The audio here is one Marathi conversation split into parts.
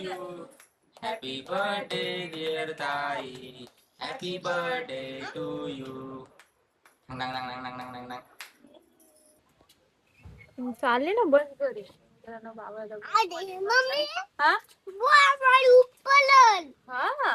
you. Happy birthday, dear Thai. Happy birthday to you. Nang nang nang nang nang nang nang. चालले ना बस घरी बाबा मम्मी हा हा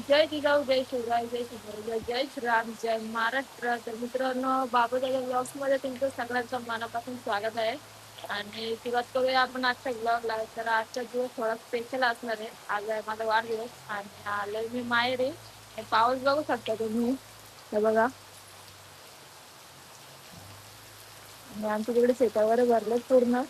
जय जिजाऊ जय शिवराय जय शिवराय जय श्रीराम जय महाराष्ट्र. तर मित्रांनो बाबा दादा ब्लॉग्स मध्ये तुमचं सगळ्यांचं मनापासून स्वागत आहे. आणि सुरुवात करूया आपण आजच्या ब्लॉगला. तर आजचा दिवस थोडा स्पेशल असणार आहे. आज आहे माझा वाढदिवस आणि आलोय मी माहेरी. पाऊस बघू शकता तुम्ही, हे बघा. आणि आमच्या तिकडे शेतावर भरलं पूर्ण.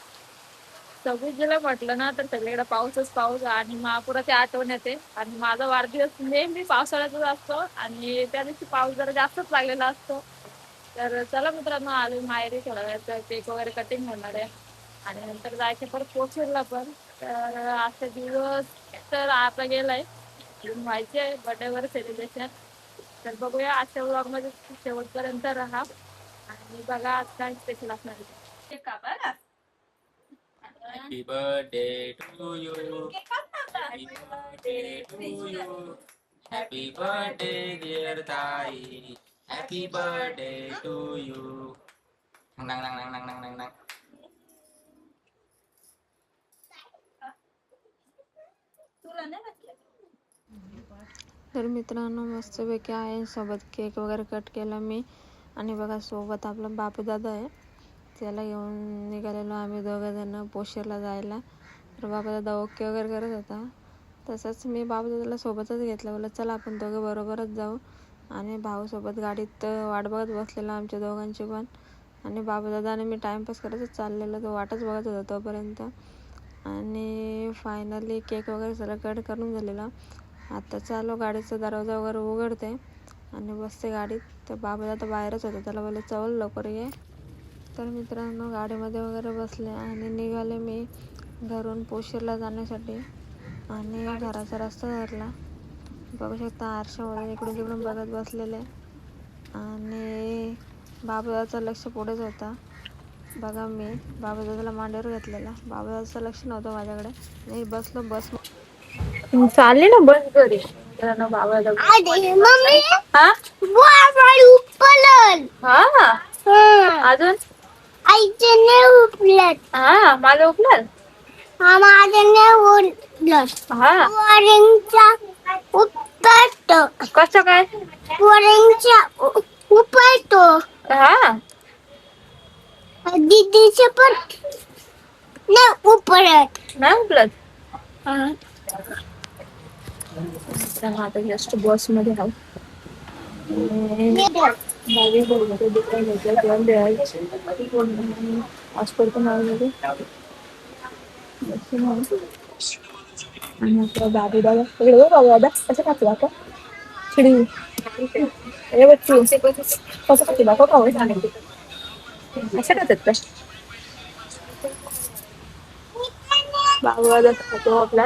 26 म्हटलं ना तर सगळीकडे पाऊसच पाऊस आणि महापुराची आठवण येते. आणि माझा वाढदिवस नेहमी पावसाळ्यातच असतो आणि त्या दिवशी पाऊस जरा जास्तच लागलेला असतो. तर चला मित्रांनो, आलो माहेरी. थोड्या वेळात केक वगैरे कटिंग होणार आहे आणि नंतर जायचं परत पोचेलला पण. तर आजचा दिवस तर आता गेलाय, व्हायचे बर्थडे वर सेलिब्रेशन. तर बघूया आजच्या ब्लॉग मध्ये शेवटपर्यंत राहा आणि बघा आज काय स्पेशल असणार आहे. Happy birthday to you. Happy birthday to you. Happy birthday, dear Thai. Happy birthday to you. Nang nang nang nang nang nang nang. तर मित्रांनो मस्तपैकी आहे, सोबत केक वगैरे कट केला मी. आणि बघा सोबत आपला बापू दादा आहे, त्याला घेऊन निघालेलो आम्ही दोघं जण पोशेरला जायला. तर बापू दादा ओके वगैरे करत होता. तसंच मी बापू दादाला सोबतच घेतलं. बोला चला आपण दोघं बरोबरच जाऊ. आणि भाऊसोबत गाडीत वाट बघत बसलेला आमच्या दोघांची पण. आणि बापू दादा आणि मी टाईमपास करतच चाललेलो, तो वाटच बघत होता तोपर्यंत. आणि फायनली केक वगैरे सगळं कट करून झालेला. आता चालू गाडीचा दरवाजा वगैरे उघडते आणि बसते गाडीत. तर बाबा दादा बाहेरच होता, त्याला बोलले चल लवकर ये. तर मित्रांनो गाडीमध्ये वगैरे बसले आणि निघाले मी घरून पोशीरला जाण्यासाठी. आणि घराचा रस्ता धरला. बघू शकता आरशामध्ये इकडून तिकडून बघत बसलेले. आणि बाबादाचं लक्ष पुढेच होता. बघा मी बाबादादाला मांडीवर घेतलेला, बाबादाचं लक्ष नव्हतं माझ्याकडे. मी बसलो बस चालली ना बस घरी. बाबा मम्मी हा हा अजून आईचे नाही उपलत हा माझं उपलं हा माझं नाही उपलत हा वॉरिंगचा उपलतो कसं काय वॉरिंगचा उपलतो हा दीदीचे पण नाही उपलत नाही उपलत. हा आता जस्ट बस मध्ये आहो. हॉस्पिटल नाव आणि आपला बाबू दादा इकडे बाबू दादा कसं खातो आता चिडी ए बच्चू कसं खाते दाखव खाऊ असं खातात का बाबू दादा खातो आपला.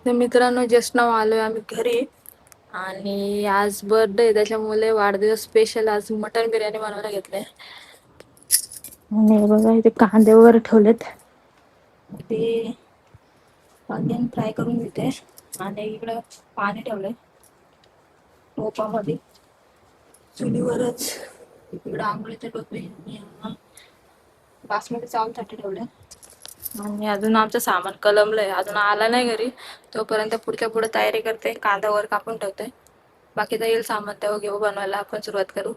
तर मित्रांनो जस्ट नाव आलोय आम्ही घरी. आणि आज बर्थडे त्याच्यामुळे वाढदिवस स्पेशल आज मटन बिर्याणी बनवायला घेतले. आणि बघा इथे कांदे वगैरे ठेवलेत, ते ऑनियन फ्राय करून घेते. आणि इकडं पाणी ठेवलंय टोपामध्ये चुलीवरच. इकडं आंघोळीचे टोपे बासमती चावलसाठी ठेवले. आणि अजून आमचं सामान कलमलंय, अजून आला नाही घरी. तोपर्यंत पुढच्या पुढे तयारी करते, कांदा वर कापून ठेवते. बाकी तर येईल सामान तेव्हा घेऊ बनवायला आपण सुरुवात करू.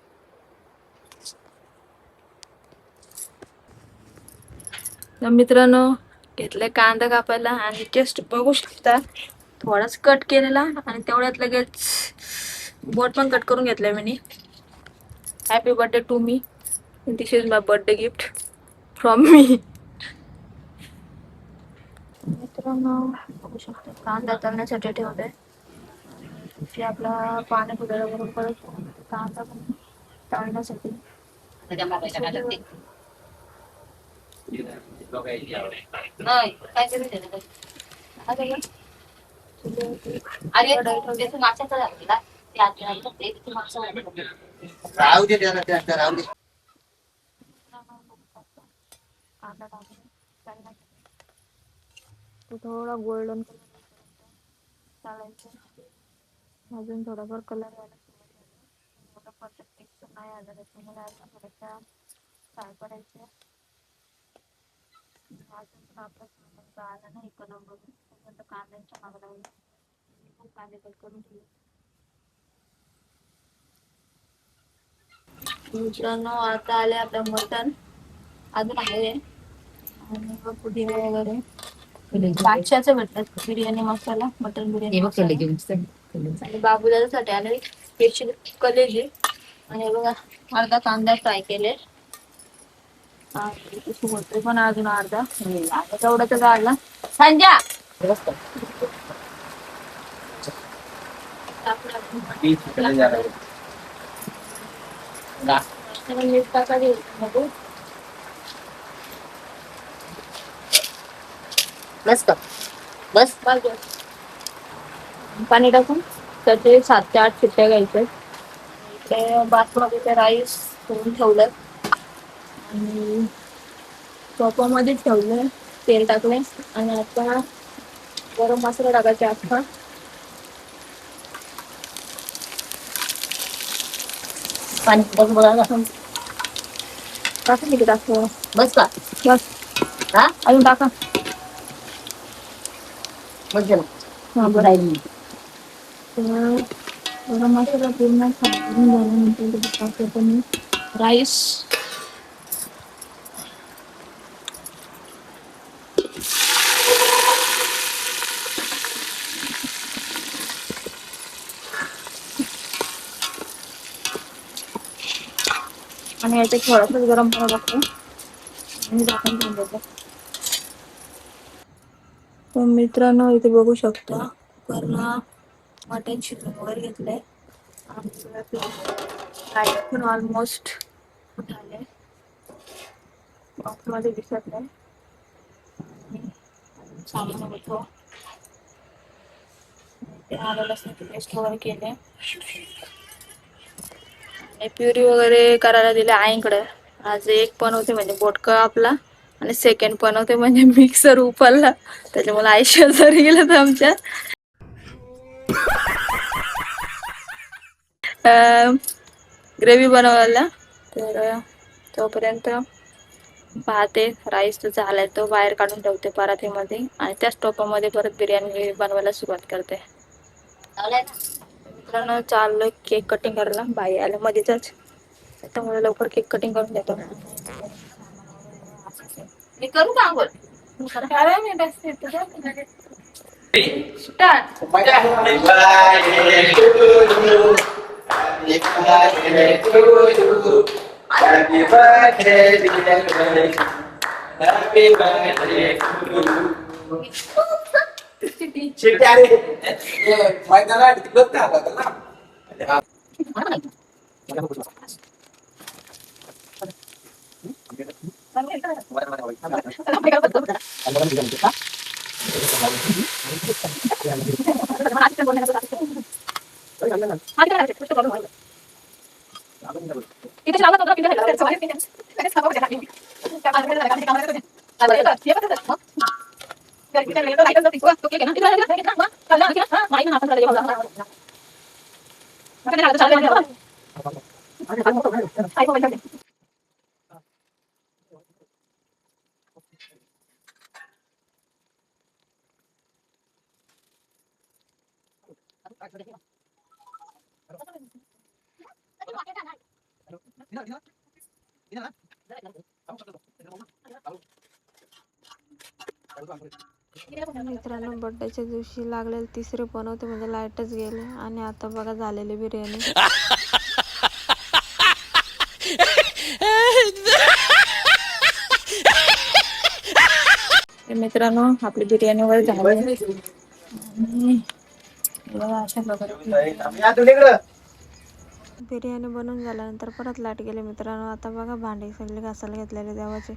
तर मित्रांनो घेतले कांदा कापायला आणि जस्ट बघू शकता थोडाच कट केलेला आणि तेवढ्यात लगेच बोट पण कट करून घेतलंय मी. Happy birthday to me, this is my birthday gift from me. मित्रांनो बघू शकता कांदा तळण्यासाठी ठेवलाय. आपला पाणी फुटायला परत कांदा तळण्यासाठी नाही काहीतरी दिलं ते. आता बघ. अरे त्याचं मागच्याचं झालेला. ते आधी राहिलं, ते तिथे मागचं झालेलं. राहू दे त्याला, त्या राहू दे. कांदा टाकून चांगला तो थोडा गोल्डन कलर चालायचं. अजून थोडाफार कलर यायला सुरुवात झाली. थोडा परफेक्ट टेक्स्चर नाही आलं त्याच्यामुळे अजून थोड्याशा फ्राय करायच्या. अजून पण आपला सामान आला नाही कलर बघून त्यानंतर कांद्यांच्या मागं लावलं. खूप कांदे कट करून ठेवले. मित्रांनो आता आले आपलं मटण. अजून आहे आणि पुदिना वगैरे बादशाचं भेटतात बिर्याणी मसाला, मटन बिर्याणी मसाला. आणि बाबूदादासाठी आले स्पेशल कलेजी. आणि बघा अर्धा कांदा फ्राय केले. होते पण अजून अर्धा तेवढा तर काढला. संजा मीठ टाका मध्ये. बस का बस बस पाणी टाकून त्याचे 7 ते 8 शिट्ट्या घ्यायच्या. इकडे बासमतीचे राईस करून ठेवलं आणि टोपामध्ये ठेवलं. तेल टाकले आणि आता गरम मसाला टाकायचा अख्खा. पाणी बघा टाका किती टाकतो बस का बस हा अजून टाका बस झालं. हा बरं गरम मसाला पूर्ण खाऊन झाल्यानंतर टाकतो मी राईस. आणि याचे थोडंसं गरम पाणी टाकतो आणि झाकण ठेवून देतो. तर मित्रांनो इथे बघू शकता कुकरला मटण शिजवून वगैरे घेतलंय. आणि पण ऑलमोस्ट झाले. बॉक्समध्ये दिसत नाही. सामान होतो ते आलं लसणाची पेस्ट वगैरे केले. प्युरी वगैरे करायला दिले आईकडे. आज एक पण होते म्हणजे बोटका आपला आणि सेकंड पण होते म्हणजे मिक्सर उपलला. त्याच्यामुळे आई शेजारी गेलं तर आमच्या ग्रेव्ही बनवायला. तर तोपर्यंत पाहते राईस तो झालाय तो बाहेर काढून ठेवते परातीमध्ये आणि त्याच टोपामध्ये परत बिर्याणी बनवायला सुरुवात करते. मित्रांनो चाललं केक कटिंग करायला. बाई आल्या मध्येच त्यामुळे लवकर केक कटिंग करून देतो. मी करू का अंघोळ? Start. Happy birthday, dear Ganesh. Happy birthday to you. शिट्टी आली. मैदानात तिकडच का आला ना? मित्रांनो बर्थडेच्या दिवशी लागलेले तिसरे पण होते म्हणजे लाईटच गेले आणि आता बघा झालेली बिर्याणी. मित्रांनो आपली बिर्याणी वगैरे झाली बघा अशा प्रकारे. बिर्याणी बनवून झाल्यानंतर परत लाईट गेले मित्रांनो. आता बघा भांडी सगळे घासायला घेतलेले देवाचे.